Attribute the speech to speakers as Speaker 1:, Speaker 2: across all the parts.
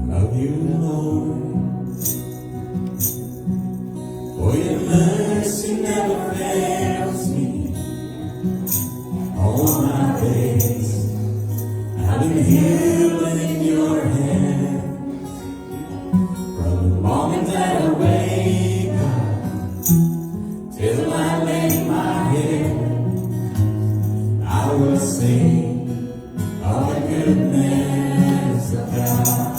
Speaker 1: Love you, Lord, for your mercy never fails me. All my days I've been healed in your hand. From the moment that I wake up till I lay my head, I will sing of the goodness of God.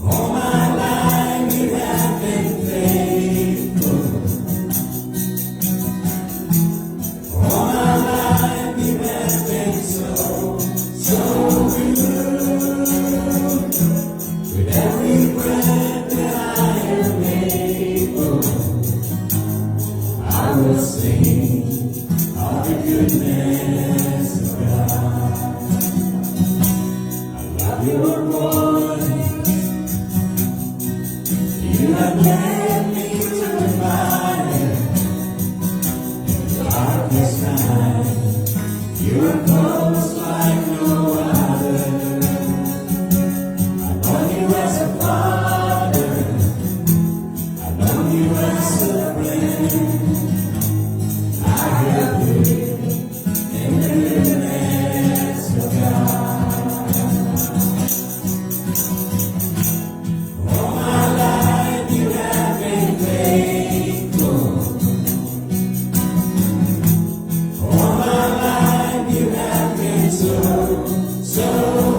Speaker 1: All my life you have been faithful. All my life you have been so, so good. With every breath that I am able, I will sing of the goodness of God. I love your voice. You have led me to the fire in the darkest night. You are close like no other. I know you as a father. I know you as a friend. I have lived in the goodness of God. All my life you have been faithful. All my life you have been so, so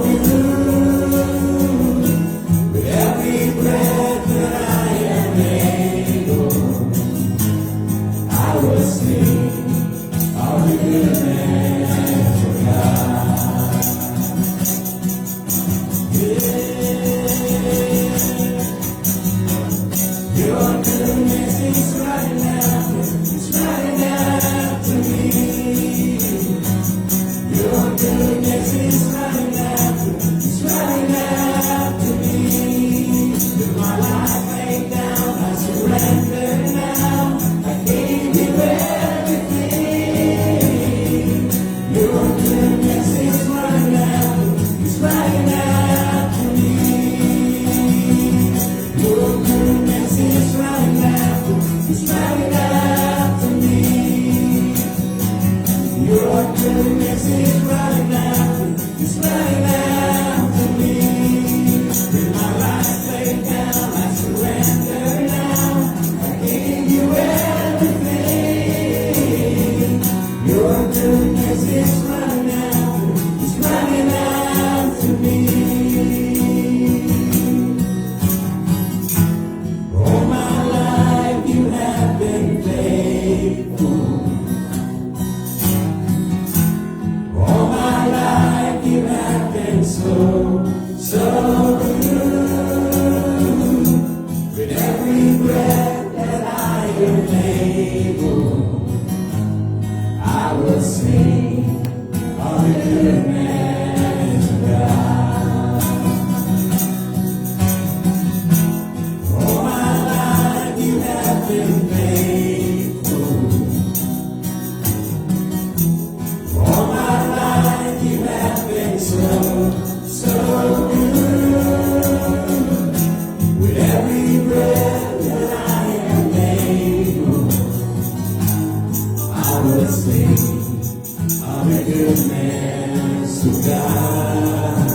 Speaker 1: good. With every breath that I am able, I will sing of the goodness of God. Your goodness is running after me. Your goodness is running after me. With my life laid down, I surrender now. I gave you everything. Your goodness is running after me. Your goodness is running after me. Your goodness is running after me. With my life laid down, I surrender now. I gave you everything. Your goodness is running after me. All my life you have been faithful. All my life you have been so, so good. With every breath that I am able, I will sing of the goodness of God. All my life you have been faithful. All my life you have been so, so good. With every breath that I am able, I will sing of the goodness of God.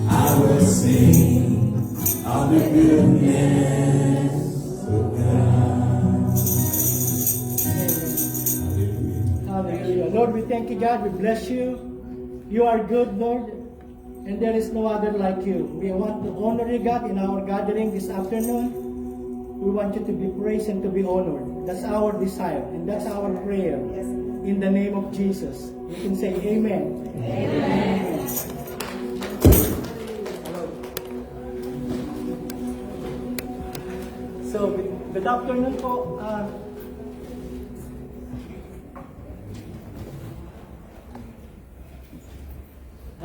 Speaker 1: I will sing of the goodness of God. Hallelujah.
Speaker 2: Hallelujah. Lord, we thank you, God. We bless you. You are good, Lord, and there is no other like you. We want to honor you, God, in our gathering this afternoon. We want you to be praised and to be honored. That's our desire, and that's our prayer. In the name of Jesus. You can say amen. Amen. So, good afternoon po.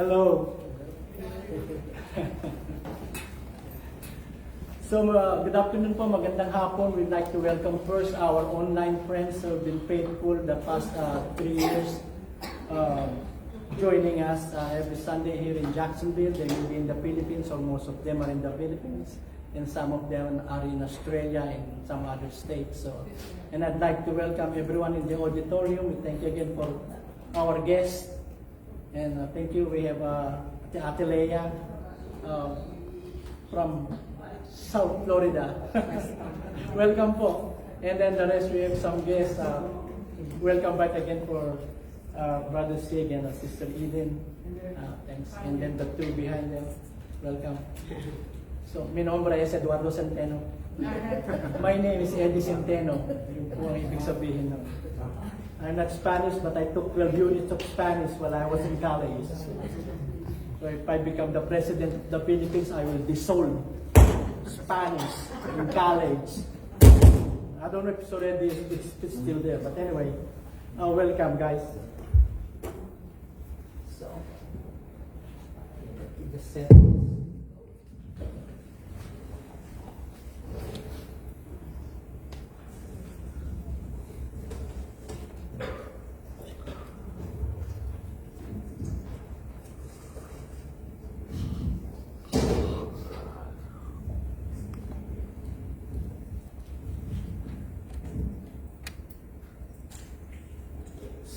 Speaker 2: Hello. So, good afternoon po, magandang hapon. We'd like to welcome first our online friends who have been faithful the past 3 years, joining us every Sunday here in Jacksonville. They will be in the Philippines, or most of them are in the Philippines, and some of them are in Australia and some other states. So, and I'd like to welcome everyone in the auditorium. We thank you again for our guests, and thank you. We have Ate Leia from South Florida. Welcome po. And then the rest, we have some guests. Welcome back again for Brother Sig and Sister Eden. Thanks. And then the two behind them. Welcome. So, mi nombre es Eduardo Centeno. My name is Eddie Centeno. Yung po ang ibig sabihin nun. I'm not Spanish, but I took 12 units of Spanish while I was in college. So if I become the president of the Philippines, I will dissolve Spanish in college. I don't know if it's already it's still there, but anyway, welcome guys. So, just set.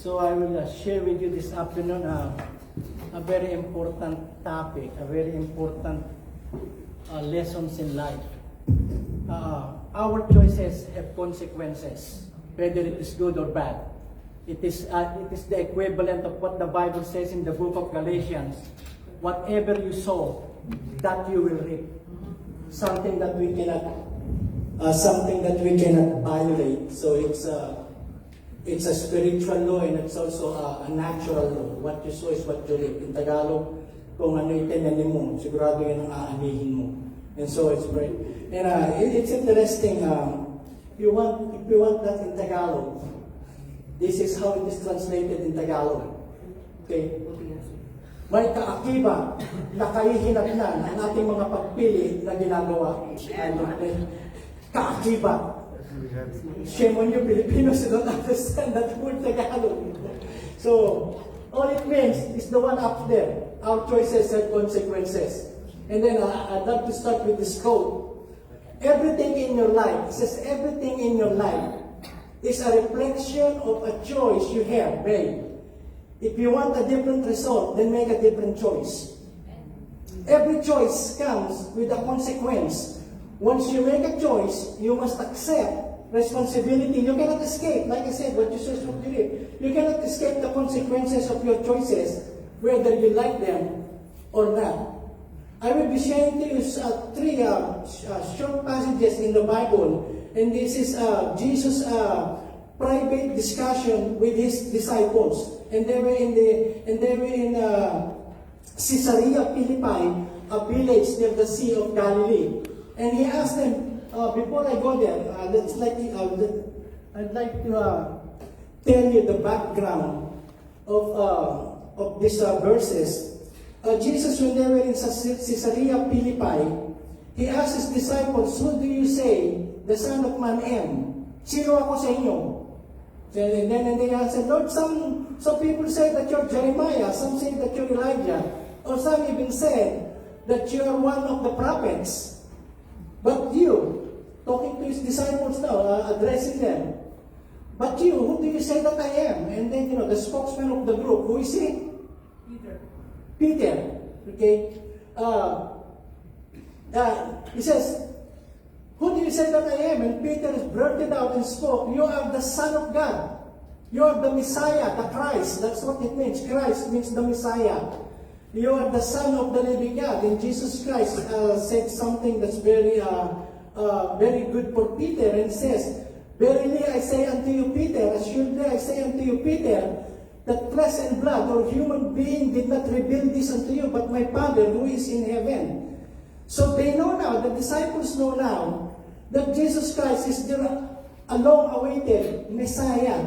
Speaker 2: So I will share with you this afternoon a very important topic, a very important lessons in life. Our choices have consequences, whether it is good or bad. It is the equivalent of what the Bible says in the book of Galatians. Whatever you sow, that you will reap. Something that we cannot violate. So it's a spiritual law and it's also a natural law. What you sow is what you reap. In Tagalog, kung ano itinanim mo, sigurado yan ang aanihin mo. And so it's great. And it's interesting. If you want that in Tagalog, this is how it is translated in Tagalog. Okay? May kaakiba na kahihinatnan ang ating mga pagpili na ginagawa. Kaakiba. Shame on you, Filipinos, you don't understand that word Tagalog. So, all it means is the one up there. Our choices have consequences. And then I'd love to start with this quote. Everything in your life, it says everything in your life is a reflection of a choice you have made. If you want a different result, then make a different choice. Every choice comes with a consequence. Once you make a choice, you must accept responsibility. You cannot escape. Like I said, what you say is what you reap. You cannot escape the consequences of your choices, whether you like them or not. I will be sharing to you three short passages in the Bible, and this is Jesus' private discussion with his disciples. And they were in Caesarea Philippi, a village near the Sea of Galilee. And he asked them, before I go there, I'd like to tell you the background of these verses. Jesus, when they were in Caesarea Philippi, he asked his disciples, "Who do you say the Son of Man am? Sino ako sa inyo?" And then they answered, "Lord, some people say that you're Jeremiah, some say that you're Elijah, or some even said that you are one of the prophets. But you," talking to his disciples now, addressing them, "But you, who do you say that I am?" And then, the spokesman of the group, who is he? Peter. Okay? He says, "Who do you say that I am?" And Peter blurted out and spoke, "You are the Son of God. You are the Messiah, the Christ." That's what it means. Christ means the Messiah. You are the Son of the living God. And Jesus Christ said something that's very good for Peter, and says, "Verily I say unto you, Peter, assuredly I say unto you, Peter, that flesh and blood or human being did not reveal this unto you, but my Father who is in heaven." So they know now, the disciples know now, that Jesus Christ is the long-awaited Messiah.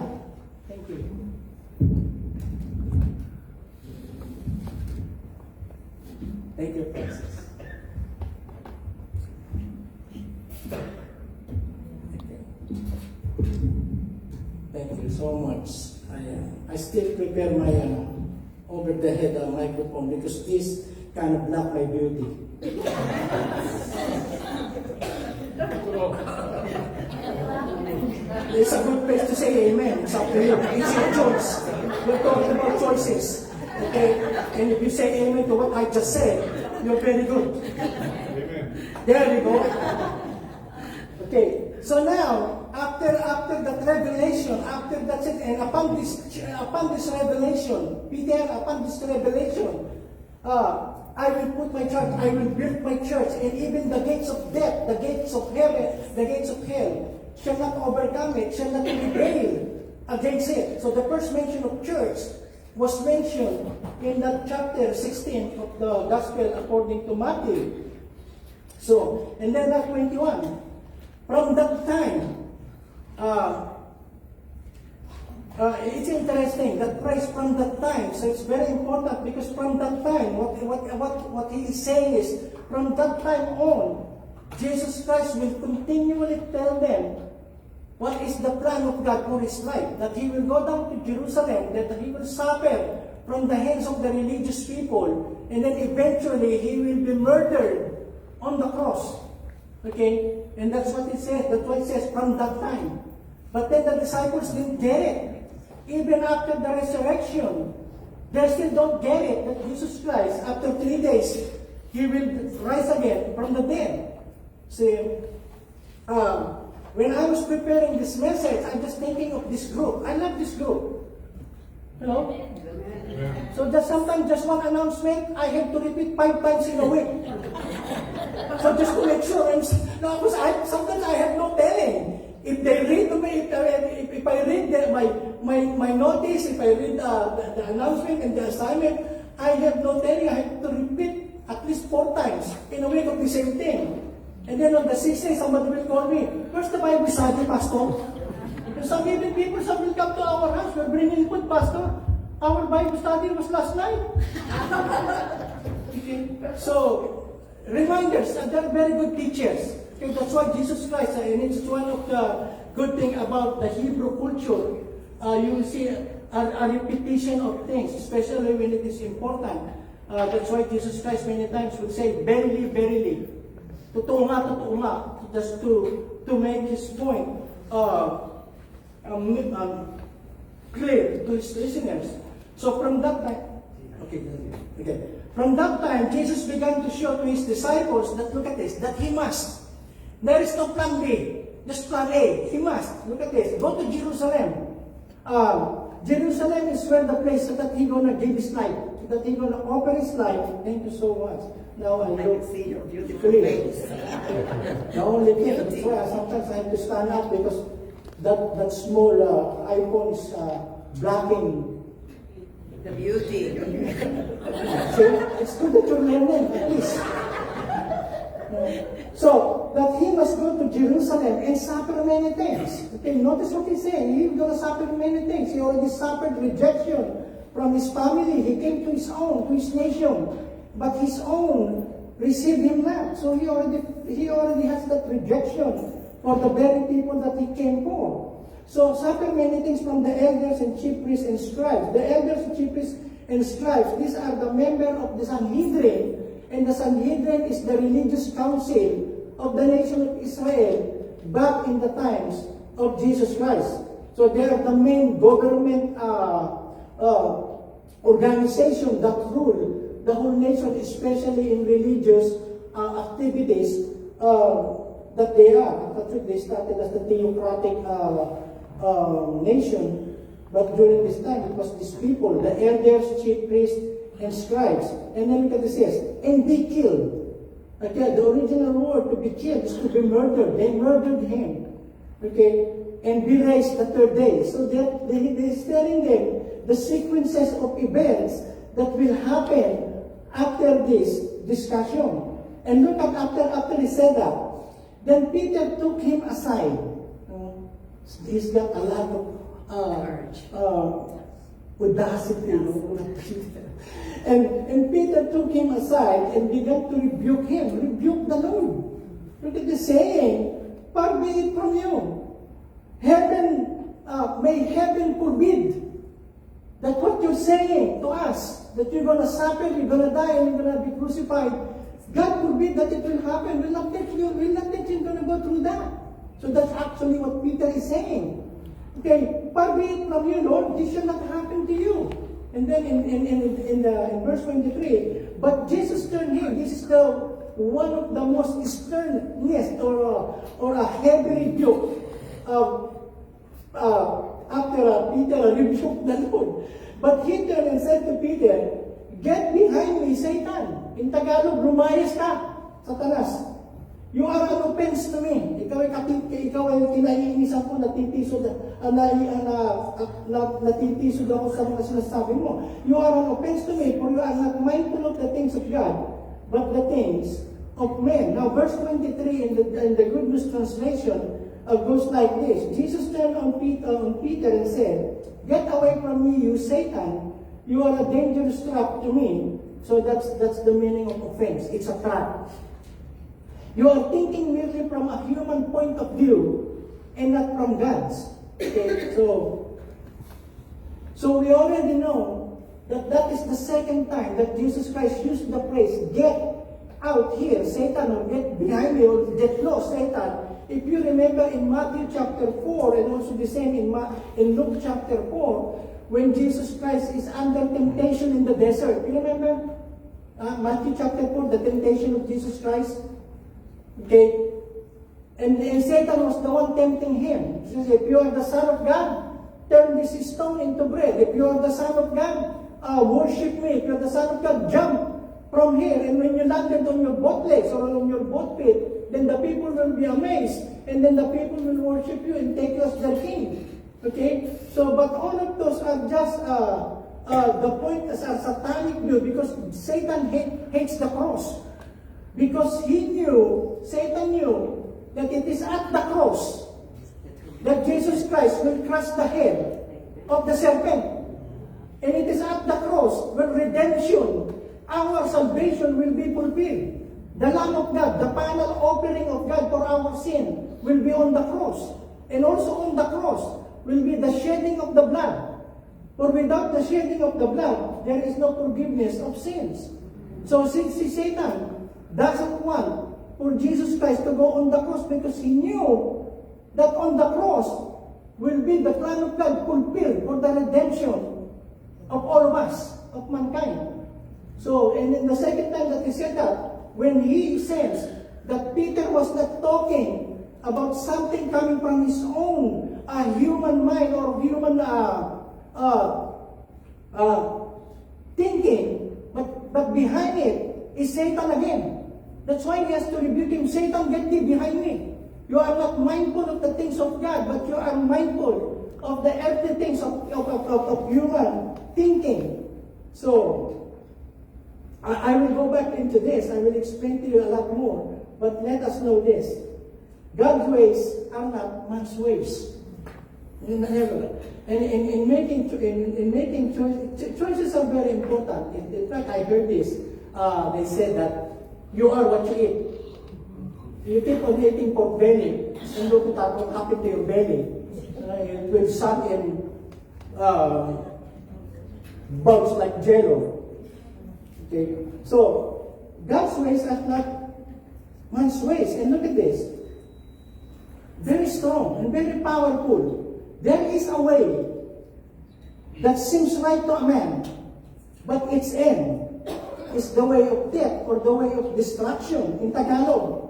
Speaker 2: Thank you. Thank you, Francis. Thank you so much. I still prepare my over the head microphone because this kind of block my beauty. It's a good place to say amen. It's up to you. It's your choice. We're talking about choices. Okay? And if you say amen to what I just said, you're very good. There we go. Okay. So now, after that revelation, after that, and upon this revelation, Peter, upon this revelation, I will put my church, I will build my church, and even the gates of death, the gates of heaven, the gates of hell, shall not overcome it, shall not prevail against it. So the first mention of church was mentioned in that chapter 16 of the Gospel according to Matthew. So, and then that 21. From that time, it's interesting that phrase from that time. So it's very important because from that time, what he is saying is, from that time on, Jesus Christ will continually tell them what is the plan of God for his life. That he will go down to Jerusalem, that he will suffer from the hands of the religious people, and then eventually he will be murdered on the cross. Okay? And that's what it says. That's what it says from that time. But then the disciples didn't get it. Even after the resurrection, they still don't get it that Jesus Christ, after 3 days, he will rise again from the dead. See, when I was preparing this message, I'm just thinking of this group. I love this group. You know? So just sometimes, just one announcement, I have to repeat 5 times in a week. So just to make sure, because sometimes I have no telling. If they read to me, if I read my notice, if I read the announcement and the assignment, I have no telling. I have to repeat at least 4 times in a week of the same thing. And then on the 6th day, somebody will call me, "Where's the Bible study, Pastor?" And some even people, some will come to our house, we're bringing food, "Pastor, our Bible study was last night." Okay. So, reminders, they're very good teachers. Okay, that's why Jesus Christ, and it's one of the good thing about the Hebrew culture. You will see a repetition of things, especially when it is important. That's why Jesus Christ many times will say, "Verily, verily." Totoo nga, just to make his point clear to his listeners. So from that time, okay. From that time, Jesus began to show to his disciples that, look at this, that he must. There is no plan B, just plan A. He must. Look at this. Go to Jerusalem. Jerusalem is where the place that he's gonna give his life, that he's gonna offer his life. Thank you so much. Now I
Speaker 3: can see your beautiful face.
Speaker 2: The only thing, that's why sometimes I have to stand up because that small iPhone is blocking
Speaker 3: The beauty.
Speaker 2: so it's good that you're learning at least. So that he must go to Jerusalem and suffer many things. Okay, notice what he's saying. He's going to suffer many things. He already suffered rejection from his family. He came to his own, to his nation, but his own received him not. So he already has that rejection for the very people that he came for. So suffer many things from the elders and chief priests and scribes. The elders and chief priests and scribes, these are the members of the Sanhedrin. And the Sanhedrin is the religious council of the nation of Israel back in the times of Jesus Christ. So they are the main government organization that rule the whole nation, especially in religious activities that they are. That's why they started as the theocratic nation. But during this time, it was these people, the elders, chief priests, and scribes. And then look at this, yes, and be killed. Okay, the original word to be killed is to be murdered. They murdered him. Okay, and be raised the 3rd day. So they're telling them the sequences of events that will happen after this discussion. And look at after he said that. Then Peter took him aside. He's got a lot of audacity. And Peter took took him aside and began to rebuke him. Rebuke the Lord. Look at the saying, far be it from you. May heaven forbid that what you're saying to us, that you're going to suffer, you're going to die, and you're going to be crucified, God forbid that it will happen. We'll not think you're going to go through that. So that's actually what Peter is saying. Okay, far be it from you, Lord, this shall not happen to you. And then in verse 23, but Jesus turned him. This is one of the most sternest or a heavy rebuke after Peter rebuked the Lord. But he turned and said to Peter, "Get behind me, Satan." In Tagalog, lumayas ka, Satanas. You are an offense to me. Ikaw ay kinaiinisan ko, natitisod ako sa mga sinasabi mo. You are an offense to me, for you are not mindful of the things of God, but the things of men. Now, verse 23 in the Good News Translation goes like this. Jesus turned on Peter and said, "Get away from me, you Satan. You are a dangerous trap to me." So that's the meaning of offense. It's a trap. You are thinking merely from a human point of view and not from God's. Okay, so we already know that is the second time that Jesus Christ used the phrase, "Get out here, Satan," or "Get behind me," or "Get lost, Satan." If you remember in Matthew chapter 4, and also the same in Luke chapter 4, when Jesus Christ is under temptation in the desert. You remember? Matthew chapter 4, the temptation of Jesus Christ. Okay? And Satan was the one tempting him. He says, "If you are the Son of God, turn this stone into bread. If you are the Son of God, worship me. If you are the Son of God, jump from here." And when you landed on your boat legs or on your boat feet, then the people will be amazed. And then the people will worship you and take you as their king. Okay? So, but all of those are just, the point is a satanic view, because Satan hates the cross. Because Satan knew that it is at the cross that Jesus Christ will crush the head of the serpent. And it is at the cross where redemption, our salvation, will be fulfilled. The Lamb of God, the final offering of God for our sin, will be on the cross. And also on the cross will be the shedding of the blood. For without the shedding of the blood, there is no forgiveness of sins. So since Satan doesn't want for Jesus Christ to go on the cross, because he knew that on the cross will be the plan of God fulfilled for the redemption of all of us, of mankind. So, and then the second time that he said that, when he sensed that Peter was not talking about something coming from his own human mind or human thinking, but behind it is Satan again. That's why he has to rebuke him. "Satan, get thee behind me. You are not mindful of the things of God, but you are mindful of the earthly things of human thinking." So, I will go back into this. I will explain to you a lot more. But let us know this. God's ways are not man's ways. And in making choices are very important. In fact, I heard this. They said that you are what you eat. You keep on eating pork belly, and look at what happened to your belly. It will suck in bugs like jello. Okay, so God's ways are not man's ways. And look at this. Very strong and very powerful. There is a way that seems right to a man, but its end is the way of death or the way of destruction. In Tagalog,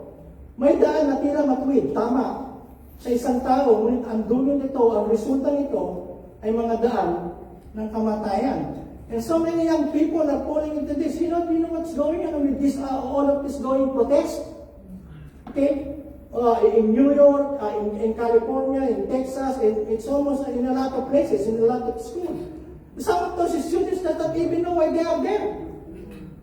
Speaker 2: may daan na tila matuwid, tama, sa isang tao, ngunit ang dulo nito, ang resulta nito, ay mga daan ng kamatayan. And so many young people are falling into this. You know what's going on with this, all of this going protest? Okay? In New York, in California, in Texas, it's almost in a lot of places, in a lot of schools. Some of those students that don't even know why they are there.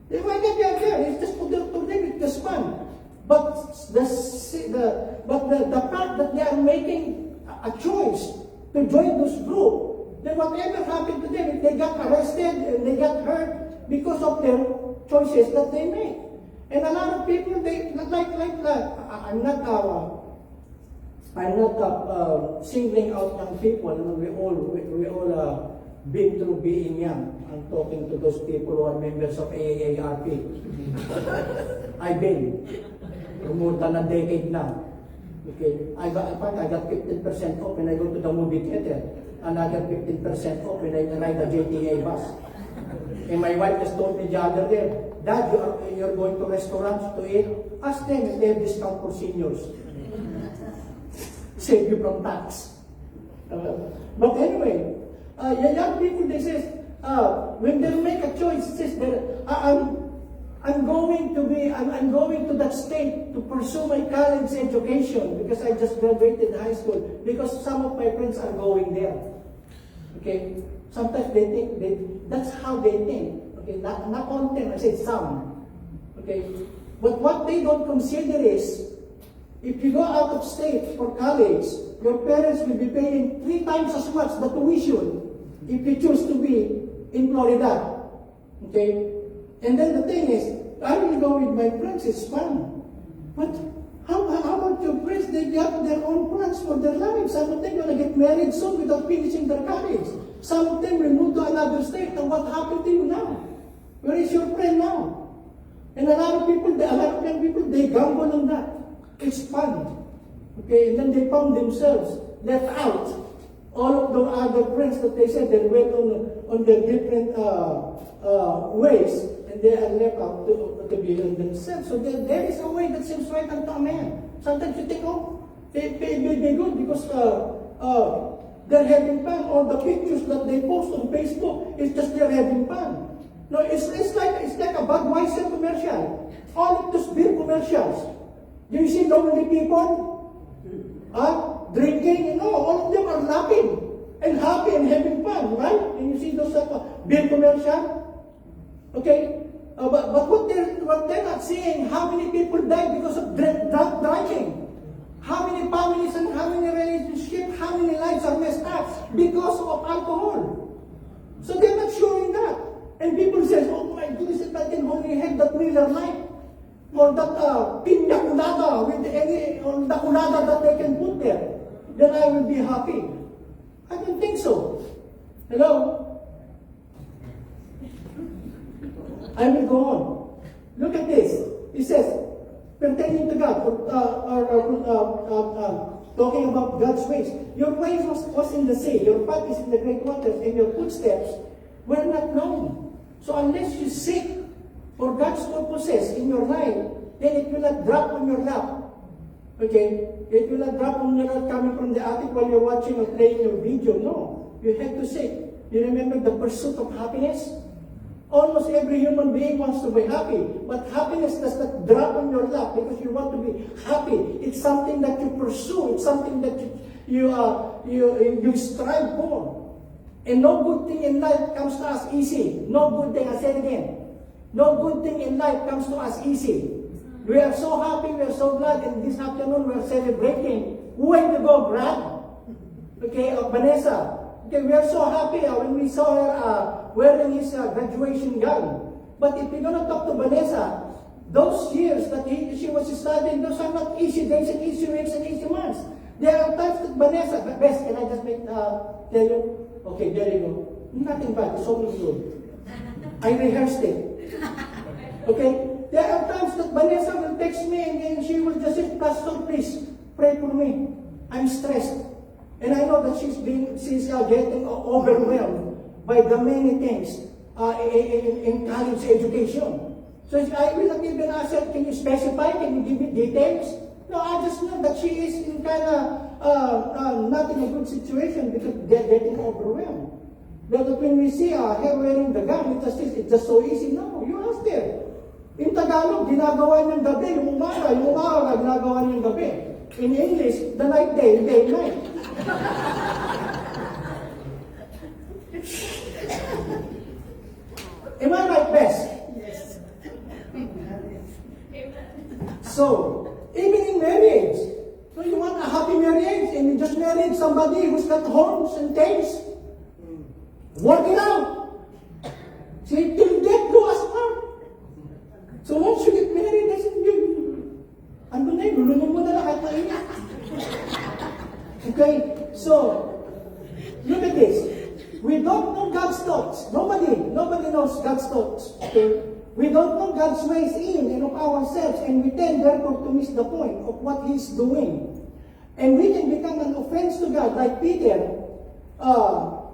Speaker 2: Why they are there? It's just for them, it's just fun. But the fact that they are making a choice to join this group, then whatever happened to them, if they got arrested and they got hurt, because of their choices that they make. And a lot of people, they I'm not singling out young people. We all been through being young. I'm talking to those people who are members of AARP. I've been for more than a decade now. Okay, I got 15% off when I go to the movie theater. Another 15% off when I ride the JTA bus. And my wife just told me the other day, Dad, you're going to restaurants to eat? Ask them if they have discount for seniors. Save you from tax. But anyway, young people, they say, when they make a choice, says I'm going to that state to pursue my college education because I just graduated high school, because some of my friends are going there. Okay? Sometimes they think, that's how they think. Okay? Not all them, I say some. Okay? But what they don't consider is, if you go out of state for college, your parents will be paying 3 times as much the tuition if you choose to be in Florida. Okay? And then the thing is, I will go with my friends, it's fun. But how about your friends? They got their own plans for their lives. Some of them are going to get married soon without finishing their college. Some of them will move to another state. And what happened to you now? Where is your friend now? And a lot of young people, they gamble on that. It's fun. Okay, and then they found themselves left out. All of the other friends that they said they went on their different ways, and they are left out to be on themselves. So there is a way that seems right unto a man. Sometimes you think, oh, they may be good because they're having fun, or the pictures that they post on Facebook is just they're having fun. No, it's like a Budweiser commercial. All of those beer commercials. Do you see lonely people? Drinking, all of them are laughing and happy and having fun, right? And you see those beer commercial? Okay? But what they're not seeing, how many people died because of drunk driving? How many families and how many relationships, how many lives are messed up because of alcohol? So they're not showing that. And people say, oh my goodness, if I can only have that Miller Lite, or that piña colada with or the colada that they can put there, then I will be happy. I don't think so. Hello? I will go on. Look at this. It says, pertaining to God, talking about God's ways. Your ways was in the sea, your path is in the great waters, and your footsteps were not known. So unless you seek for God's purposes in your life, then it will not drop on your lap. Okay? It will not drop on your lap coming from the attic while you're watching or playing your video. No. You have to seek. You remember the pursuit of happiness? Almost every human being wants to be happy. But happiness does not drop on your lap because you want to be happy. It's something that you pursue. It's something that you strive for. And no good thing in life comes to us easy. No good thing, I said again. No good thing in life comes to us easy. We are so happy, we are so glad, and this afternoon we are celebrating. Way to go, Brad. Okay, Vanessa. Okay, we are so happy when we saw her wearing his graduation gown. But if we're going to talk to Vanessa, those years that she was studying, those are not easy days and easy weeks and easy months. There are times that Vanessa, Bess, can I just tell you? Okay, there you go. Nothing bad, it's only good. I rehearsed it. Okay? There are times that Vanessa will text me and she will just say, Pastor, please, pray for me. I'm stressed. And I know that she's getting overwhelmed by the many things in college education. So I will not even ask her, can you specify? Can you give me details? No, I just know that she is in kind of not in a good situation because they're getting overwhelmed. But when we see her wearing the gown, it's just so easy. No, you ask her. In Tagalog, ginagawa niyang gabi, yung umaga ginagawa niyang gabi. In English, the night day, day night. Am I right, Bess?
Speaker 3: Yes.
Speaker 2: So, even in marriage, so you want a happy marriage and you just married somebody who's got horns and tails? Work it out. See, till death do So once you get married, that's it. Ano na yun? Lulungan mo na lahat na inya. Okay? So, look at this. We don't know God's thoughts. Nobody knows God's thoughts. Okay? We don't know God's ways in and of ourselves, and we tend therefore to miss the point of what He's doing. And we can become an offense to God, like Peter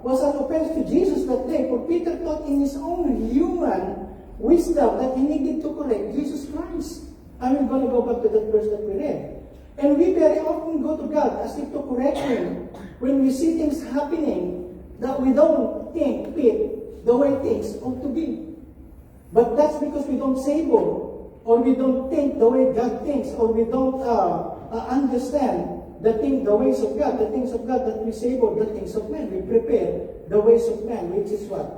Speaker 2: was an offense to Jesus that day, for Peter thought in his own human wisdom that he needed to correct Jesus Christ. I'm going to go back to that verse that we read. And we very often go to God as if to correct Him when we see things happening that we don't think fit the way things ought to be. But that's because we don't savor, or we don't think the way God thinks, or we don't understand the ways of God, the things of God that we savor, the things of man. We prepare the ways of man, which is what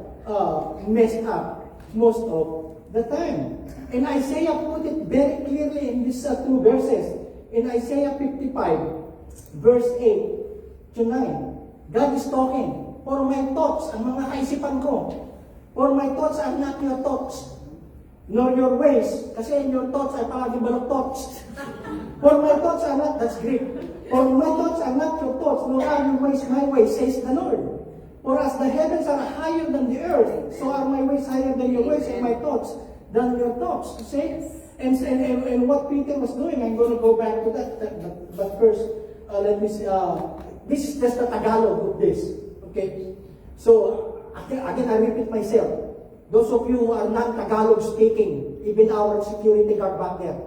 Speaker 2: messed up most of the time. And Isaiah put it very clearly in these two verses. In Isaiah 55, verse 8 to 9, God is talking, for my thoughts, ang mga kaisipan ko, for my thoughts are not your thoughts, nor your ways, kasi in your thoughts ay pangagibalok thoughts. For my thoughts are not, that's Greek, for my thoughts are not your thoughts, nor are your ways my ways, says the Lord. For as the heavens are higher than the earth, so are my ways higher than your ways, and my thoughts than your thoughts. You see? And what Peter was doing, I'm going to go back to that. But first, let me see. This is just the Tagalog of this. Okay? So, again, I repeat myself. Those of you who are non-Tagalog speaking, even our security guard back there.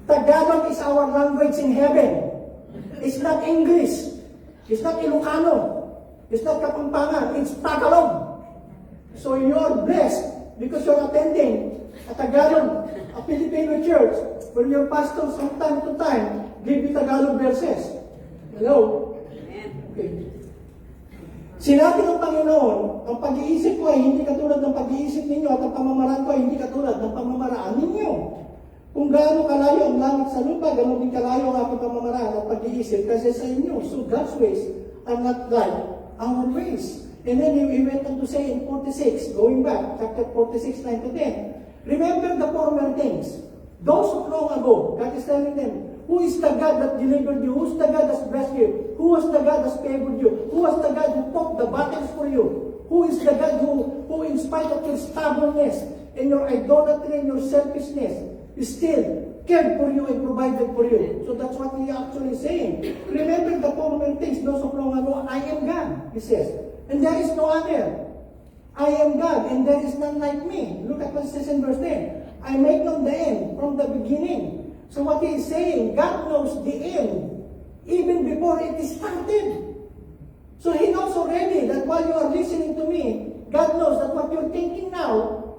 Speaker 2: Tagalog is our language in heaven. It's not English. It's not Ilocano. It's not Kapampangan. It's Tagalog. So you are blessed because you're attending a Tagalog, a Filipino church, where your pastors from time to time give you Tagalog verses. Hello? Okay. Sinabi ng Panginoon, ang pag-iisip ko ay hindi katulad ng pag-iisip ninyo at ang pamamaraan ko ay hindi katulad ng pamamaraan ninyo. Kung gaano kalayo ang langit sa lupa, ganoon din kalayo ang aking pamamaraan at pag-iisip kasi sa inyo. So God's ways are not like our ways. And then he went on to say in 46, going back, chapter 46, 9 to 10, remember the former things. Those of long ago, God is telling them, who is the God that delivered you? Who is the God that blessed you? Who was the God that favored you? Who was the God who fought the battles for you? Who is the God who in spite of your stubbornness and your idolatry and your selfishness, still cared for you and provided for you? So that's what he actually saying. Remember the former things, those of long ago, I am God, he says. And there is no other. I am God, and there is none like me. Look at what it says in verse 10. I make known the end from the beginning. So what he is saying, God knows the end, even before it is started. So he knows already that while you are listening to me, God knows that what you're thinking now,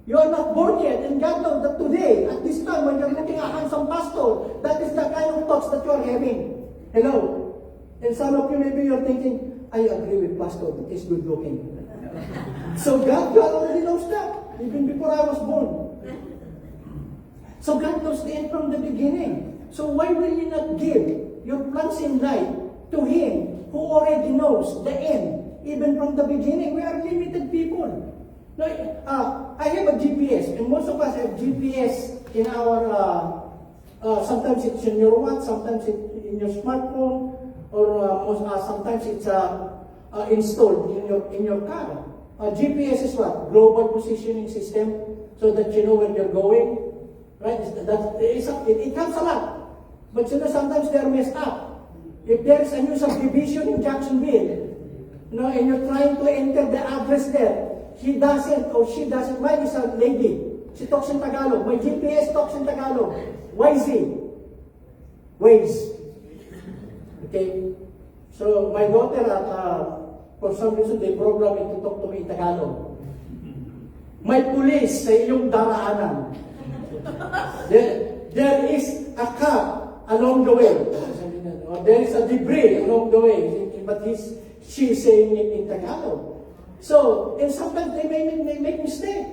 Speaker 2: you are not born yet, and God knows that today, at this time, when you're looking at handsome pastor, that is the kind of thoughts that you are having. Hello? And some of you, maybe you're thinking, I agree with pastor, that is good looking. So God already knows that, even before I was born. So God knows the end from the beginning. So why will you not give your plans in life to Him who already knows the end, even from the beginning? We are limited people. Now, I have a GPS, and most of us have GPS in our, sometimes it's in your watch, sometimes it's in your smartphone, or sometimes it's installed in your car. GPS is what? Global positioning system, so that you know where you're going. Right? It helps a lot. But sometimes they're messed up. If there is a new subdivision in Jacksonville, and you're trying to enter the address there, he doesn't or she doesn't. Mine is a lady. She talks in Tagalog. My GPS talks in Tagalog. YZ. Waze. Okay? So my daughter, for some reason, they program it to talk to me in Tagalog. May pulis sa iyong daraanan. There is a car along the way. Or there is a debris along the way. But she's saying it in Tagalog. So, and sometimes they make mistake.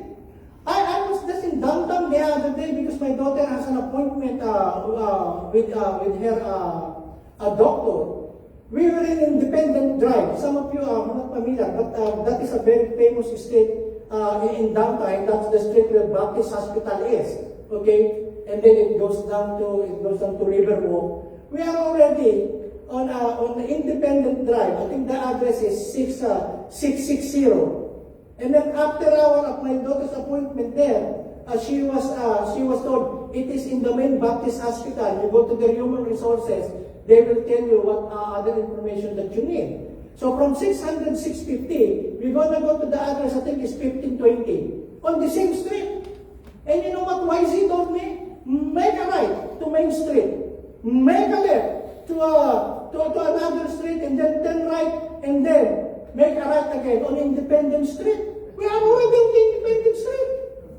Speaker 2: I was just in downtown the other day because my daughter has an appointment with her doctor. We were in Independent Drive. Some of you are not familiar, but that is a very famous state in downtown. That's the street where Baptist Hospital is. Okay, and then it goes down to Riverwalk. We are already on the Independent Drive. I think the address is 660. And then after hour of my daughter's appointment there, she was told it is in the main Baptist Hospital. You go to the human resources, they will tell you what other information that you need. So from 600, 650, we're gonna go to the address, I think it's 1520, on the same street. And you know what YZ told me? Make a right to Main Street, make a left to another street, and then turn right, and then make a right again on Independence Street. We are already on Independence Street.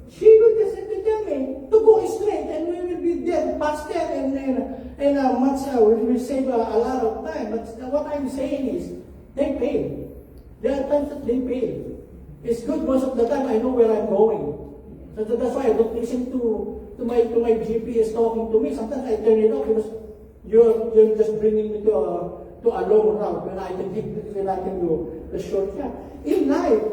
Speaker 2: She will just tell me to go straight, and we will be there faster and much. We will save a lot of time. But what I'm saying is, they pay. There are times that they pay. It's good most of the time. I know where I'm going. So that's why I don't listen to my GPS talking to me. Sometimes I turn it off because you're just bringing me to a long route when I can do the shortcut. In life,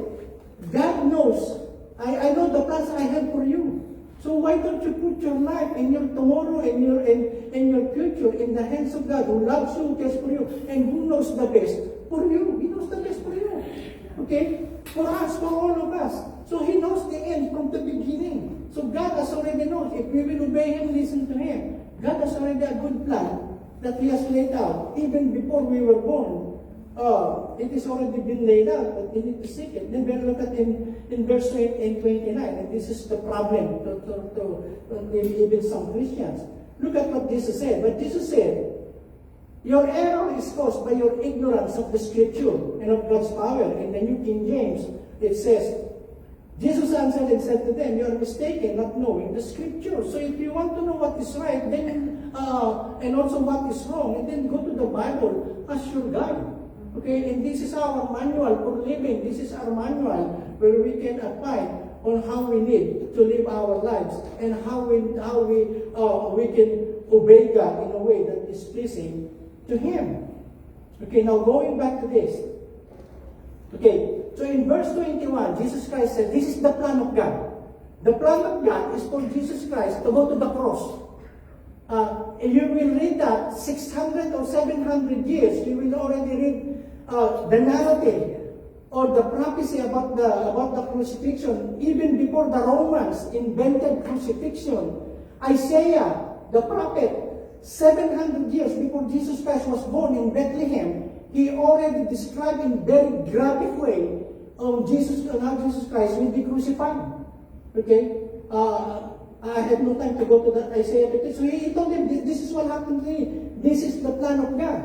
Speaker 2: God knows. I know the plans I have for you. So why don't you put your life and your tomorrow and your future in the hands of God, who loves you, cares for you, and who knows the best for you? He knows the best for you. Okay? For us, for all of us. So He knows the end from the beginning. So God has already knows. If we will obey Him, listen to Him. God has already a good plan that He has laid out even before we were born. It has already been laid out, but we need to seek it. Then we look at in verse 29, and this is the problem to even some Christians. Look at what Jesus said. But Jesus said, your error is caused by your ignorance of the Scripture and of God's power. In the New King James, it says, Jesus answered and said to them, you are mistaken, not knowing the Scripture. So if you want to know what is right, then and also what is wrong, and then go to the Bible as your guide. Okay, and this is our manual for living. This is our manual where we can apply on how we need to live our lives and how we can obey God in a way that is pleasing to Him. Okay, now going back to this. Okay, so in verse 21, Jesus Christ said, this is the plan of God. The plan of God is for Jesus Christ to go to the cross. You will read that 600 or 700 years, you will already read the narrative or the prophecy about the crucifixion, even before the Romans invented crucifixion. Isaiah, the prophet, 700 years before Jesus Christ was born in Bethlehem, he already described in very graphic way how Jesus Christ will be crucified. Okay? I have no time to go to that Isaiah, so he told them, this is what happened to me. This is the plan of God.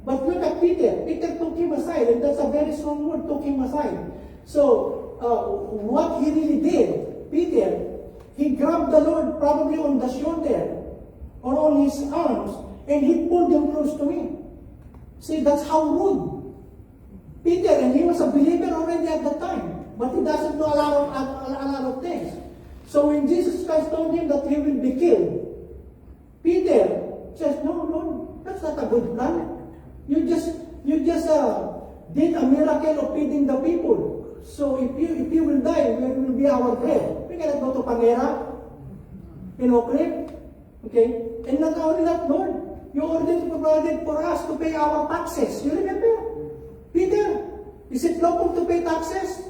Speaker 2: But look at Peter. Peter took him aside, and that's a very strong word, took him aside. So, what he really did, Peter, he grabbed the Lord probably on the shoulder or on his arms, and he pulled him close to me. See, that's how rude. Peter, and he was a believer already at the time, but he doesn't know a lot of things. So when Jesus Christ told him that he will be killed, Peter says, no, Lord, that's not a good plan. You just did a miracle of feeding the people. So if you will die, where will be our bread? We cannot go to Panera, in Oak Cliff. Okay? And not only that, Lord, you already provided for us to pay our taxes. You remember? Peter, is it lawful to pay taxes?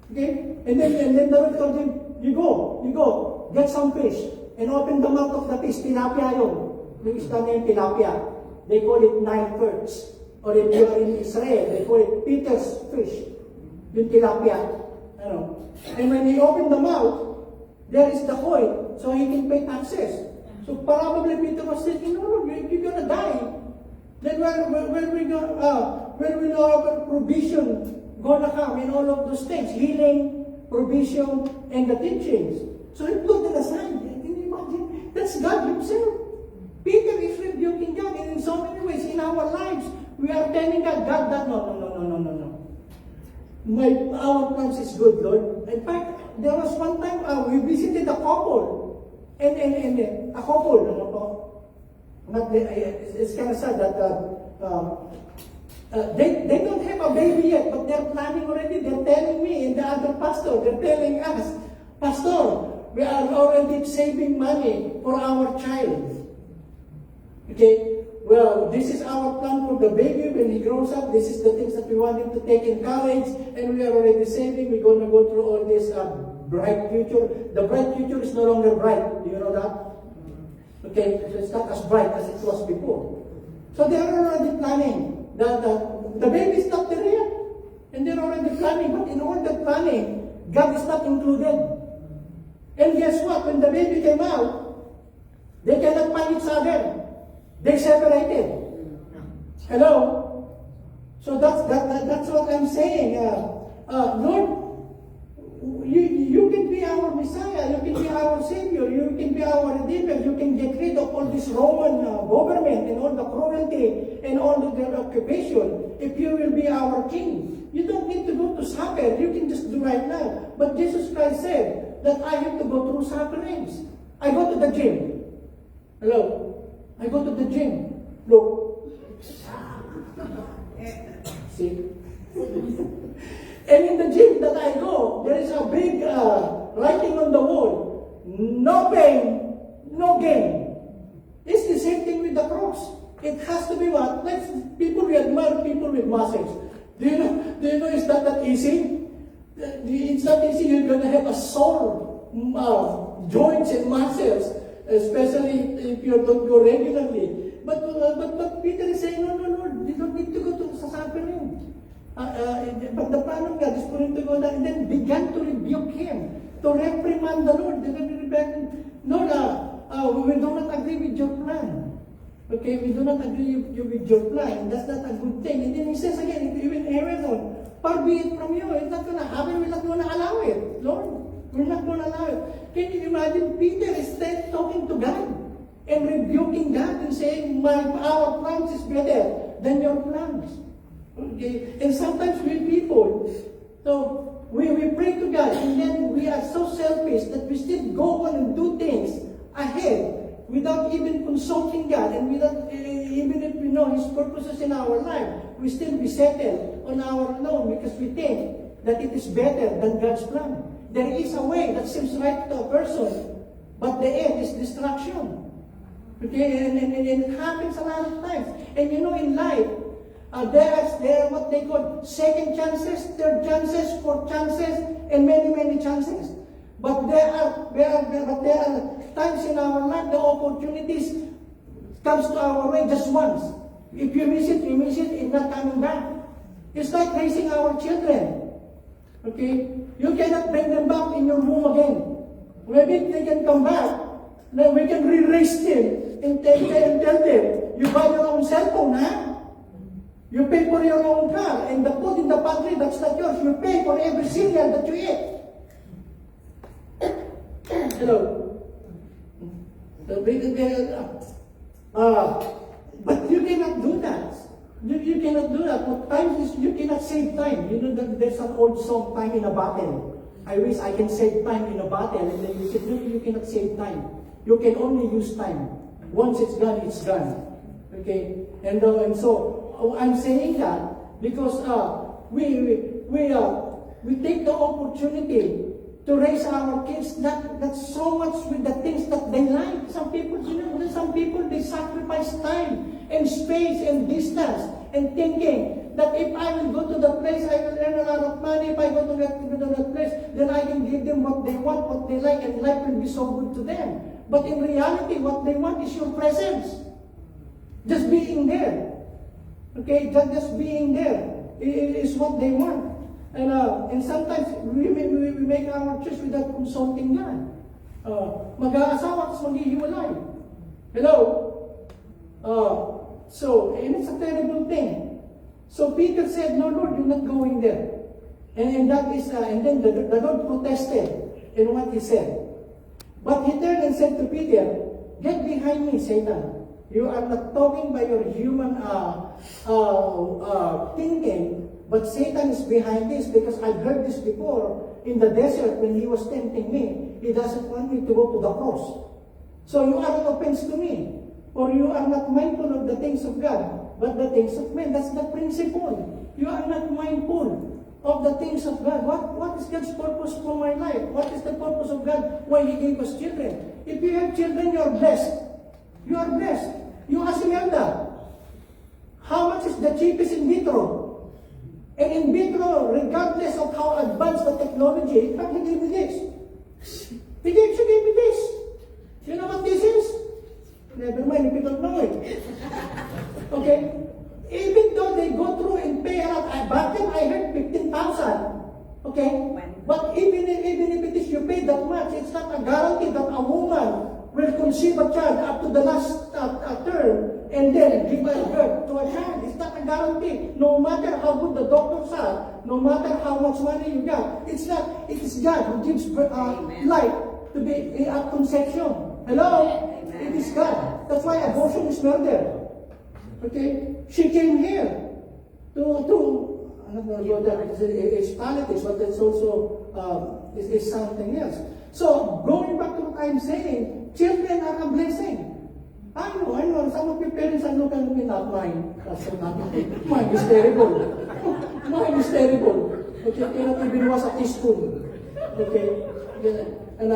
Speaker 2: Okay? And then the Lord told him, you go, get some fish, and open the mouth of the fish. Tilapia yun. Yung isda na yung tilapia. They call it Nile perch. Or if you are in Israel, they call it Peter's fish. Yung tilapia. And when he opened the mouth, there is the coin, so he can pay taxes. So probably Peter was thinking, no, you're gonna die. Then where will our provision gonna come in all of those things? Healing, provision, and the teachings. So he put it aside. Can you imagine? That's God Himself. Peter is rebuking God, and in so many ways in our lives, we are telling God, that no. Our plans is good, Lord. In fact, there was one time we visited a couple, and a couple, it's kind of sad that They don't have a baby yet, but they're planning already. They're telling me and the other pastor, they're telling us, Pastor, we are already saving money for our child. Okay, well, this is our plan for the baby when he grows up. This is the things that we want him to take in college, and we are already saving. We're going to go through all this bright future. The bright future is no longer bright. Do you know that? Okay, so it's not as bright as it was before. So they are already planning. The baby is not there yet, and they're already planning. But in all the planning, God is not included. And guess what? When the baby came out, they cannot find each other. They separated. Hello? So that's what I'm saying. Lord, you can be our Messiah. You can be our Savior. You can be our Redeemer. You can get rid of all this Roman government and all the cruelty and all the occupation if you will be our King. You don't need to go to soccer. You can just do right now. But Jesus Christ said that I have to go through sufferings. I go to the gym. Hello? I go to the gym. Look. See? And in the gym that I go, there is a big writing on the wall. No pain, no gain. It's the same thing with the cross. It has to be what? Like people, we admire people with muscles. Do you know it's not that easy? It's not easy. You're going to have a sore joints and muscles, especially if you don't go regularly. But Peter is saying, no, Lord, you don't need to go to suffering. But the plan of God is for him to go down and then began to rebuke him, to reprimand the Lord. Lord, we do not agree with your plan. Okay, we do not agree with your plan. That's not a good thing. And then he says again, even Aaron, far be it from you. It's not going to happen. We're not going to allow it. Lord, we're not going to allow it. Can you imagine Peter is talking to God and rebuking God and saying, our plans is better than your plans. Okay, and sometimes we people, so we pray to God and then we are so selfish that we still go on and do things ahead without even consulting God and without even if we know His purposes in our life, we still be settled on our own because we think that it is better than God's plan. There is a way that seems right to a person, but the end is destruction. Okay, and it happens a lot of times. And you know, in life, there are what they call second chances, third chances, fourth chances, and many chances. But there are times in our life the opportunities comes to our way just once. If you miss it, it's not coming back. It's like raising our children. Okay? You cannot bring them back in your home again. Maybe they can come back. Then we can re-raise them and tell them, you buy your own cell phone, huh? You pay for your own car, and the food in the pantry, that's not yours. You pay for every cereal that you eat. Hello. But you cannot do that. You cannot do that. What time is you cannot save time. You know that there's an old song, time in a bottle. I wish I can save time in a bottle. And then you said, no, you cannot save time. You can only use time. Once it's gone, it's gone. Okay? And so I'm saying that because we take the opportunity to raise our kids not so much with the things that they like. Some people, they sacrifice time and space and distance and thinking that if I will go to the place, I will earn a lot of money. If I go to that place, then I can give them what they want, what they like, and life will be so good to them. But in reality, what they want is your presence. Just being there. Okay, just being there is what they want. And sometimes we make our choice without consulting God. Mag-aasawa, tapos maghihiwalay. Hello? And it's a terrible thing. So Peter said, no, Lord, you're not going there. And then the Lord protested in what he said. But he turned and said to Peter, get behind me, Satan. You are not talking by your human thinking, but Satan is behind this because I've heard this before in the desert when he was tempting me. He doesn't want me to go to the cross. So you are an offense to me. For you are not mindful of the things of God, but the things of men. That's the principle. You are not mindful of the things of God. What is God's purpose for my life? What is the purpose of God why He gave us children? If you have children, you are blessed. You are blessed. You ask Imelda, how much is the cheapest in vitro? And in vitro, regardless of how advanced the technology, in fact, He gave me this. She gave me this. You know what this is? Never mind if you don't know it. Okay? Even though they go through and pay a lot, back then I heard 15,000. Okay? But even if it is you pay that much, it's not a guarantee that a woman will conceive a child up to the last term and then give birth to a child. It's not a guarantee. No matter how good the doctors are, no matter how much money you got, it's not. It is God who gives life to be a conception. Hello?
Speaker 3: Amen.
Speaker 2: It is God. That's why abortion is murder. Okay? She came here to I'm not going to go there because it's politics, but it's also is something else. So, going back to what I'm saying, children are a blessing. I know, some of your parents are looking at me, not mine. That's not mine. Mine is terrible. Mine is terrible. Okay, cannot even wash a teaspoon. Okay? And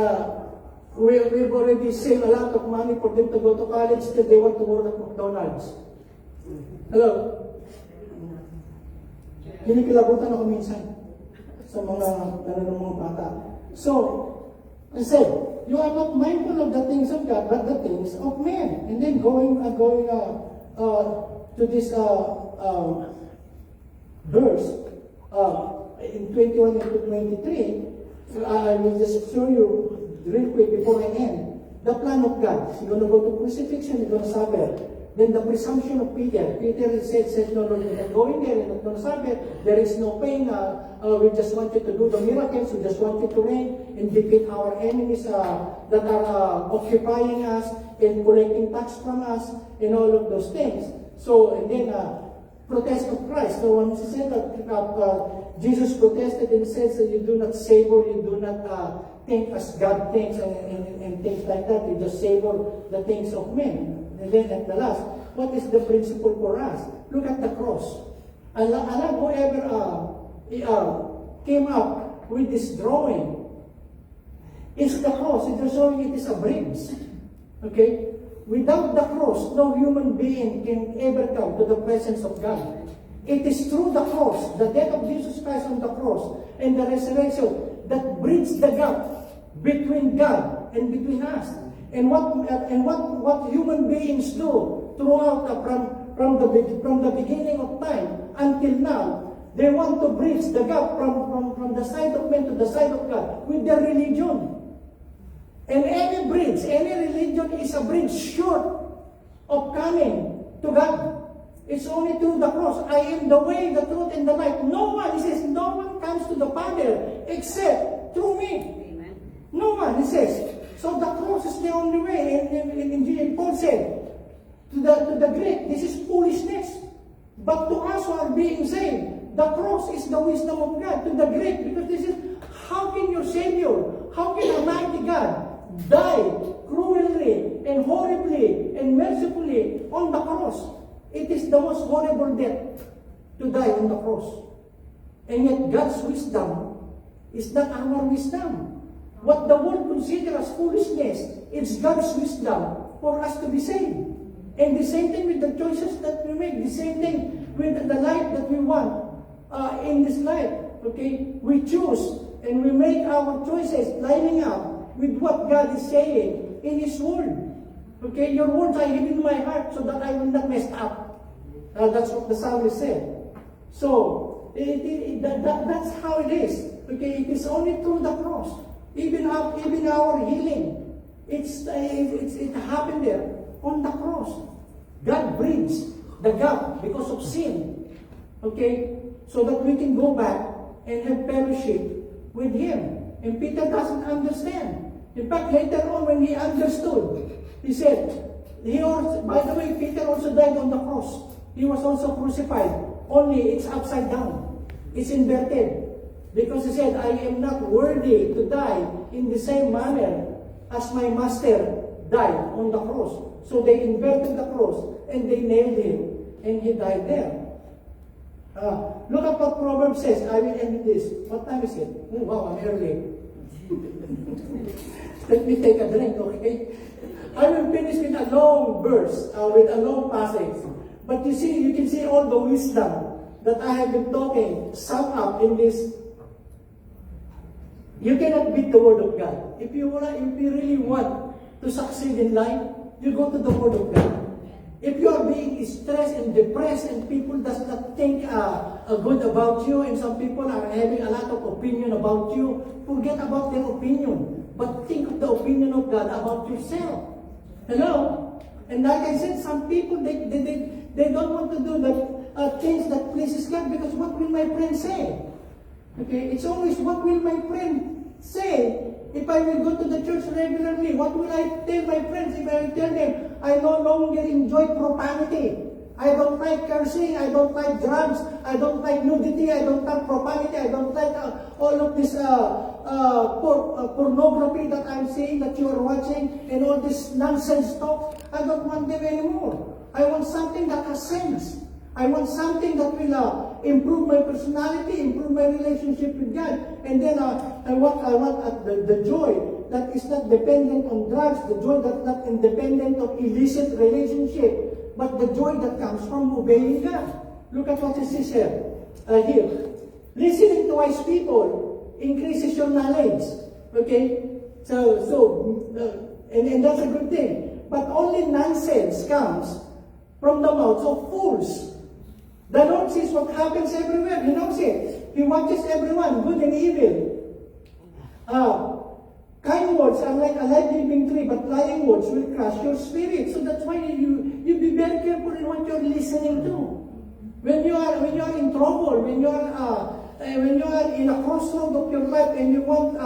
Speaker 2: we've already saved a lot of money for them to go to college, till they want to work at McDonald's. Hello? Kinikilabutan ako minsan sa mga bata. So, I said, you are not mindful of the things of God, but the things of men. And then going to this verse, in 21 and 23, I will just show you real quick before I end. The plan of God. You're going to go to crucifixion, you're going to suffer. Then the presumption of Peter. Peter said, no, Lord, we're not going there, we're not going to suffer. There is no pain. We just want you to do the miracles. We just want you to reign and defeat our enemies that are occupying us and collecting tax from us and all of those things. So, and then protest of Christ. So when he said that Jesus protested and says that you do not savor, you do not think as God thinks and things like that. You just savor the things of men. And then at the last, what is the principle for us? Look at the cross. Allah whoever came up with this drawing, it's the cross. It's showing it is a bridge. Okay? Without the cross, no human being can ever come to the presence of God. It is through the cross, the death of Jesus Christ on the cross, and the resurrection that bridges the gap between God and between us. And what human beings do throughout from the beginning of time until now, they want to bridge the gap from the side of men to the side of God with their religion. And any bridge, any religion is a bridge short of coming to God. It's only through the cross. I am the way, the truth, and the life. No one, he says, no one comes to the Father except through me.
Speaker 3: Amen.
Speaker 2: No one, he says. So the cross is the only way. And Paul said to the Greek, this is foolishness. But to us who are being saved, the cross is the wisdom of God. To the Greek, because this is, how can your Savior, how can a mighty God die cruelly and horribly and mercifully on the cross? It is the most horrible death to die on the cross. And yet God's wisdom is not our wisdom. What the world considers as foolishness, it's God's wisdom for us to be saved. And the same thing with the choices that we make, the same thing with the life that we want in this life. Okay? We choose and we make our choices lining up with what God is saying in His Word. Okay? Your words I hid in my heart so that I will not mess up. That's what the psalmist said. So, that's how it is. Okay? It is only through the cross. Even our healing, it happened there on the cross. God bridged the gap because of sin. Okay? So that we can go back and have fellowship with Him. And Peter doesn't understand. In fact, later on when he understood, he said, by the way, Peter also died on the cross. He was also crucified. Only it's upside down. It's inverted. Because he said, I am not worthy to die in the same manner as my master died on the cross. So they inverted the cross and they nailed him and he died there. Look at what Proverbs says. I will end with this. What time is it? Oh, wow, I'm early. Let me take a drink, okay? I will finish with a long verse, with a long passage. But you see, you can see all the wisdom that I have been talking, sum up in this. You cannot beat the Word of God. If you really want to succeed in life, you go to the Word of God. If you are being stressed and depressed and people does not think good about you and some people are having a lot of opinion about you, forget about their opinion. But think of the opinion of God about yourself. Hello? And like I said, some people, they don't want to do the things that pleases God because what will my friend say? Okay, it's always what will my friend say if I will go to the church regularly? What will I tell my friends if I will tell them I no longer enjoy profanity? I don't like cursing, I don't like drugs, I don't like nudity, I don't like profanity, I don't like all of this pornography that I'm seeing, that you are watching, and all this nonsense talk. I don't want them anymore. I want something that has sense. I want something that will improve my personality, improve my relationship with God. And then I want the joy that is not dependent on drugs, the joy that's not independent of illicit relationship, but the joy that comes from obeying God. Look at what it says here. Listening to wise people increases your knowledge. Okay? And that's a good thing. But only nonsense comes from the mouths of fools. The Lord sees what happens everywhere. He knows it. He watches everyone, good and evil. Kind words are like a life-giving tree, but lying words will crush your spirit. So that's why you be very careful in what you're listening to. When you are in trouble, when you are in a crossroad of your life and you want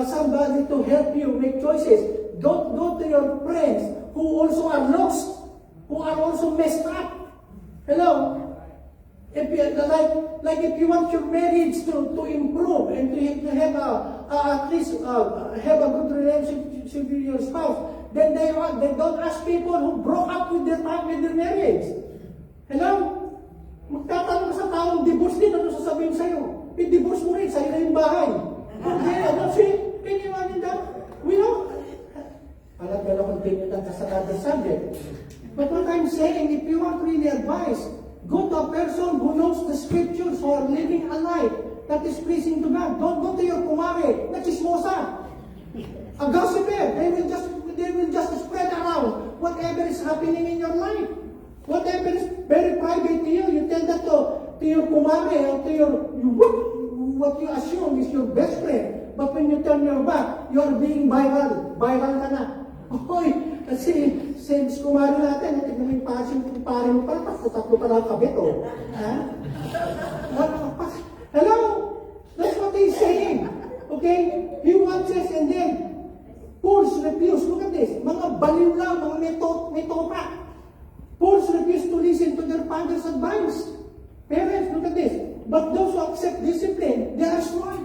Speaker 2: somebody to help you make choices, don't go to your friends who also are lost, who are also messed up. Hello? If you, if you want your marriage to improve and to have at least have a good relationship with your spouse, then they don't ask people who broke up with their marriage. Hello? Magtatanong ka sa taong divorce din, ano sasabihin sa'yo? I-divorce mo rin, sa'yo na yung bahay. Okay, that's it. Can you imagine that? We know. I'm not going to continue that as another subject. But what I'm saying, if you want really advice, go to a person who knows the scriptures, who are living a life that is pleasing to God. Don't go to your kumare, na chismosa, a gossiper. They will just spread around whatever is happening in your life. Whatever is very private to you, you tell that to your kumare or to what you assume is your best friend. But when you turn your back, you are being viral. Viral ka na. Hoy, kasi since kumari natin, tignan mo yung passion kung pare mo pala, tatlo pala ang kabit, oh. Hello? That's what he's saying. Okay? He watches and then fools refuse. Look at this. Mga baliw lang, mga may topa. Fools refuse to listen to their father's advice. Parents, look at this. But those who accept discipline, they are smart.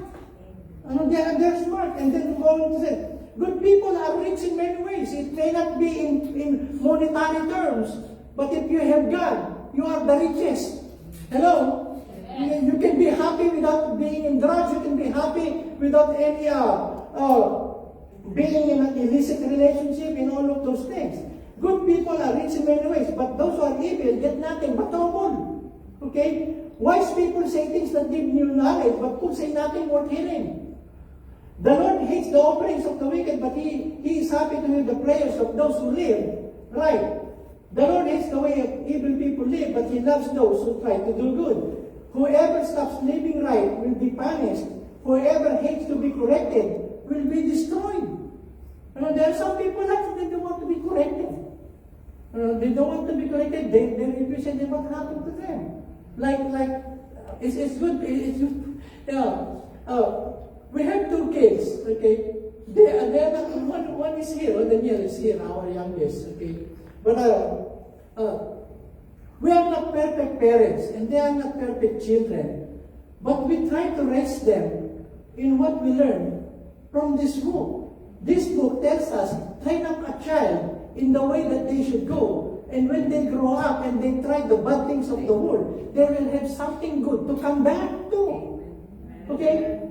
Speaker 2: They're smart. And then going to say, good people are rich in many ways. It may not be in monetary terms, but if you have God, you are the richest. Hello? You can be happy without being in drugs. You can be happy without any being in an illicit relationship and all of those things. Good people are rich in many ways, but those who are evil get nothing but trouble. Okay? Wise people say things that give new knowledge, but fools say nothing worth hearing. The Lord hates the offerings of the wicked, but He is happy to hear the prayers of those who live right. The Lord hates the way evil people live, but He loves those who try to do good. Whoever stops living right will be punished. Whoever hates to be corrected will be destroyed. There are some people that they don't want to be corrected. They don't want to be corrected. They represent what happened to them. It's good. We have two kids, okay? They are not, one is here, Daniel is here, our youngest, okay? But we are not perfect parents, and they are not perfect children. But we try to raise them in what we learn from this book. this book tells us, train up a child in the way that they should go. And when they grow up and they try the bad things of the world, they will have something good to come back to. Okay?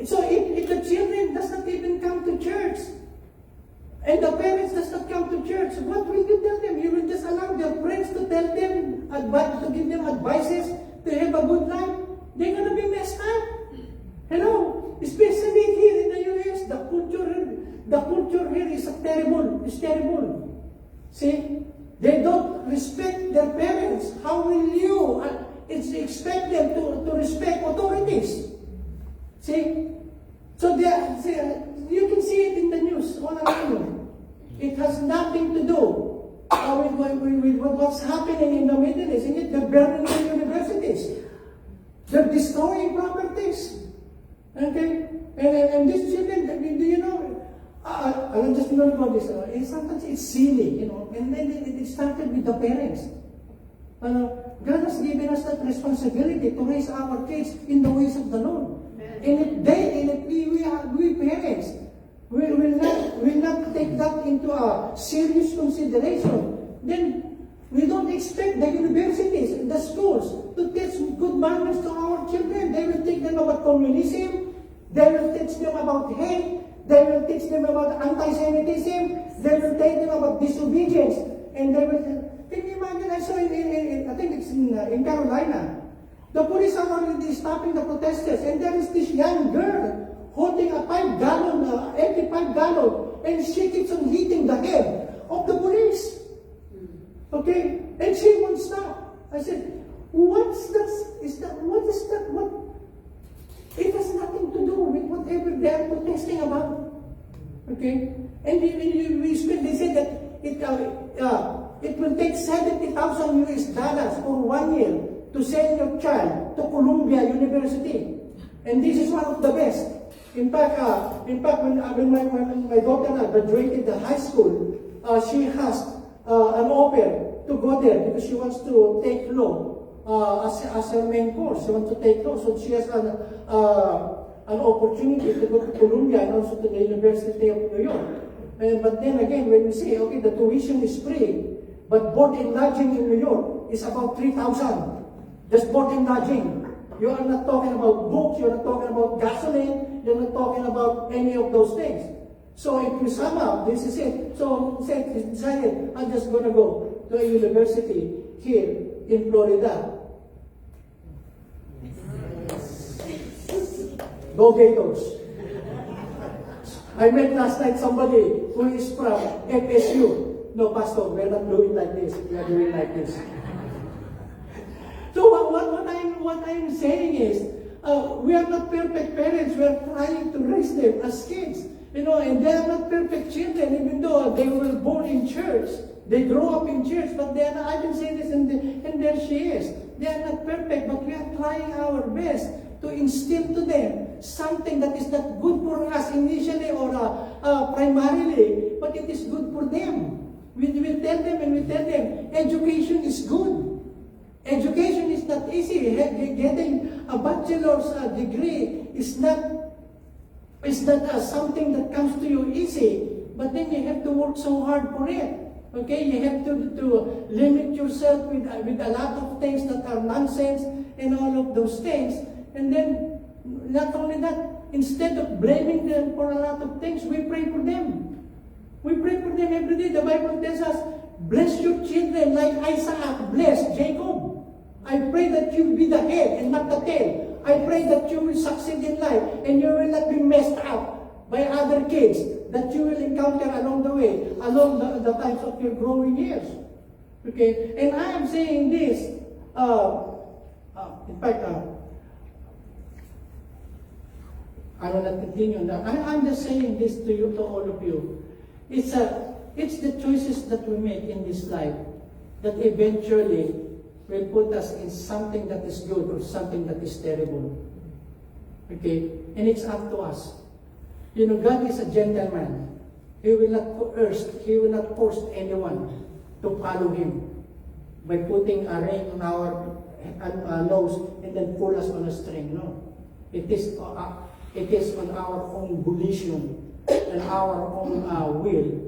Speaker 2: So if the children does not even come to church, and the parents does not come to church, what will you tell them? You will just allow their friends to tell them, to give them advices to have a good life? They're going to be messed up. Hello? Especially here in the U.S., the culture here is terrible. It's terrible. See? They don't respect their parents. How will you expect them to respect authorities? See? So you can see it in the news all around. It has nothing to do with what's happening in the Middle East. And yet they're burning the universities. They're destroying properties. Okay? And these children, do you know, I'm just going about this. Sometimes it's silly, you know. And then it started with the parents. God has given us that responsibility to raise our kids in the ways of the Lord. And if we parents will not take that into a serious consideration, then we don't expect the universities and the schools to teach good manners to our children. They will teach them about communism. They will teach them about hate. They will teach them about anti-Semitism. They will teach them about disobedience. And they will... Can you imagine? I saw I think it's in Carolina. The police are already stopping the protesters. And there is this young girl holding a 5-gallon, empty 5-gallon. And she keeps on hitting the head of the police. Okay? And she won't stop. I said, what is that? What? It has nothing to do with whatever they are protesting about. Okay? And they said that it will take $70,000 for 1 year to send your child to Columbia University. And this is one of the best. In fact, when my daughter graduated the high school, she has an offer to go there because she wants to take law as her main course. She wants to take law, so she has an opportunity to go to Columbia and also to the University of New York. But then again, when we say, okay, the tuition is free, but board and lodging in New York is about $3,000. Just board and lodging. You are not talking about books, you're not talking about gasoline, you're not talking about any of those things. So if you sum up, this is it. So he decided, I'm just going to go to a university here in Florida. Go Gators. I met last night somebody who is from FSU. No, Pastor, we're not doing like this. We are doing like this. So what I'm saying is, we are not perfect parents. We are trying to raise them as kids. You know, and they are not perfect children, even though they were born in church. They grow up in church, but they are not, I can say this, and there she is. They are not perfect, but we are trying our best to instill to them something that is not good for us initially or primarily, but it is good for them. We tell them, education is good. Education is not easy. Getting a bachelor's degree is not something that comes to you easy, but then you have to work so hard for it. Okay, you have to limit yourself with a lot of things that are nonsense and all of those things. And then, not only that, instead of blaming them for a lot of things, we pray for them. We pray for them every day. The Bible tells us, bless your children like Isaac blessed Jacob. I pray that you be the head and not the tail. I pray that you will succeed in life and you will not be messed up by other kids that you will encounter along the way, along the times of your growing years. Okay? And I am saying this, in fact, I will not continue on that. I'm just saying this to you, to all of you. It's the choices that we make in this life that eventually will put us in something that is good or something that is terrible. Okay? And it's up to us. You know, God is a gentleman. He will not force anyone to follow Him by putting a ring on our nose and then pull us on a string. No. It is on our own volition and our own will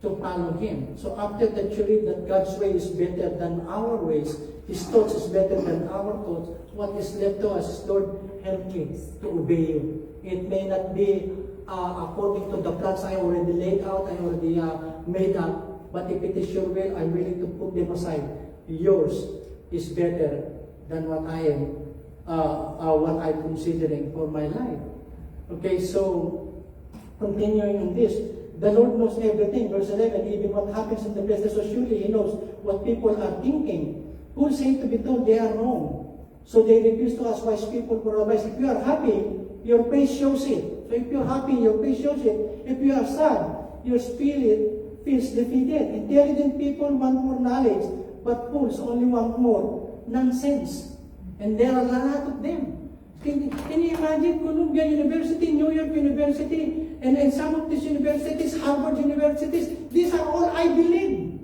Speaker 2: to follow Him. So after that you read that God's way is better than our ways, His thoughts is better than our thoughts, what is left to us is, Lord, help me to obey You. It may not be according to the plans I already laid out, I already made up, but if it is Your will, I'm willing to put them aside. Yours is better than what I'm considering for my life. Okay, so continuing on this, the Lord knows everything. Verse 11, even what happens in the place, so surely He knows what people are thinking. Who say to be told they are wrong? So they refuse to ask wise people for advice. If you are happy, your face shows it. So if you're happy, your face shows it. If you are sad, your spirit feels defeated. Intelligent people want more knowledge, but fools only want more nonsense. And there are a lot of them. Can you imagine Columbia University, New York University, and some of these universities, Harvard universities, these are all Ivy League.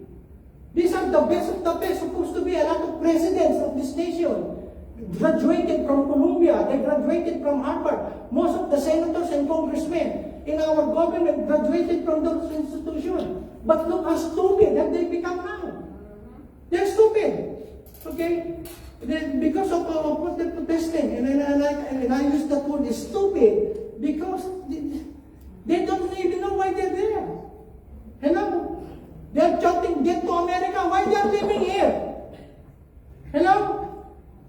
Speaker 2: These are the best of the best. Supposed to be a lot of presidents of this nation graduated from Columbia. They graduated from Harvard. Most of the senators and congressmen in our government graduated from those institutions. But look how stupid that they become now. They're stupid. Okay? Because of what they're protesting, and I use that word is stupid, because they don't even know why they're there. Hello? They're chanting, get to America. Why they're living here? Hello?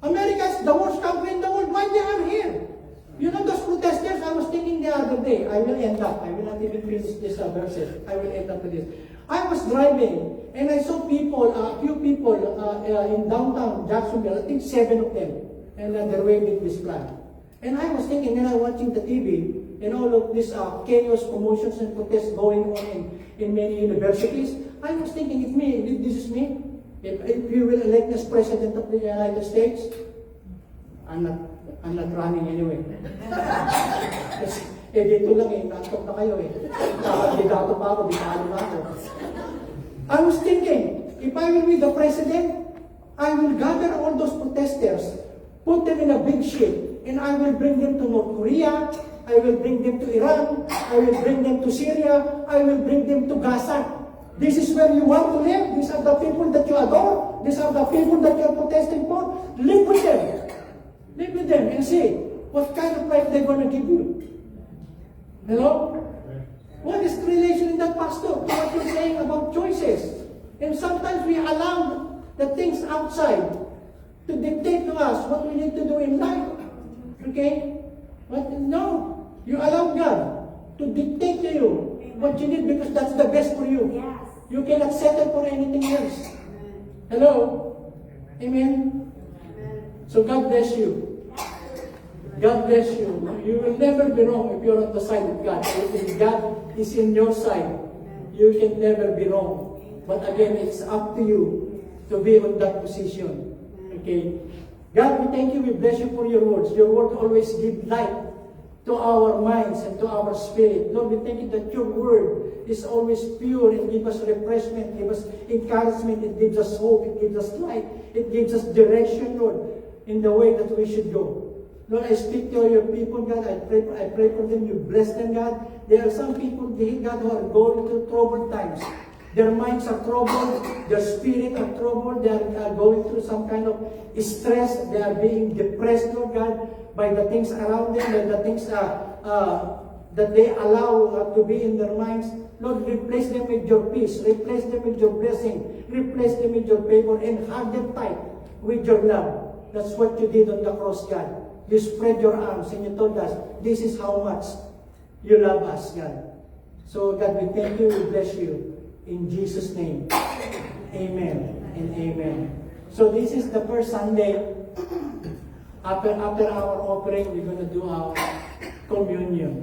Speaker 2: America is the worst country in the world. Why they are here? You know those protesters, I was thinking the other day, I will not even finish this verses. I will end up with this. I was driving, and I saw people, a few people in downtown Jacksonville, I think 7 of them, and they're waving this flag. And I was thinking, and I was watching the TV, and all of these chaos, commotions, and protests going on in many universities. I was thinking, if this is me, if you will elect as President of the United States, I'm not running anyway. Dito lang nantok na kayo Kandidato pa ako, ditalo na ako. I was thinking, if I will be the President, I will gather all those protesters, put them in a big ship, and I will bring them to North Korea, I will bring them to Iran, I will bring them to Syria, I will bring them to Gaza. This is where you want to live. These are the people that you adore. These are the people that you are protesting for. Live with them. Live with them and see what kind of life they're going to give you. Hello? What is the relation in that, Pastor, to what you're saying about choices? And sometimes we allow the things outside to dictate to us what we need to do in life. Okay? But no. You allow God to dictate to you what you need because that's the best for you.
Speaker 4: Yes.
Speaker 2: You cannot settle for anything else. Hello? Amen? So God bless you. God bless you. You will never be wrong if you're on the side of God. If God is in your side, you can never be wrong. But again, it's up to you to be on that position. Okay? God, we thank you. We bless you for your words. Your word always give light to our minds and to our spirit. Lord, we thank you that your word is always pure and give us refreshment, give us encouragement, it gives us hope, it gives us light, it gives us direction, Lord, in the way that we should go. Lord, I speak to your people, God. I pray for them. You bless them, God. There are some people, God, who are going through troubled times. Their minds are troubled. Their spirit are troubled. They are going through some kind of stress. They are being depressed, Lord God, by the things around them and the things that they allow to be in their minds. Lord, replace them with your peace. Replace them with your blessing. Replace them with your favor and hug them tight with your love. That's what you did on the cross, God. You spread your arms and you told us, this is how much you love us, God. So, God, we thank you, we bless you. In Jesus' name, amen and amen. So, this is the first Sunday. After our offering, we're going to do our communion.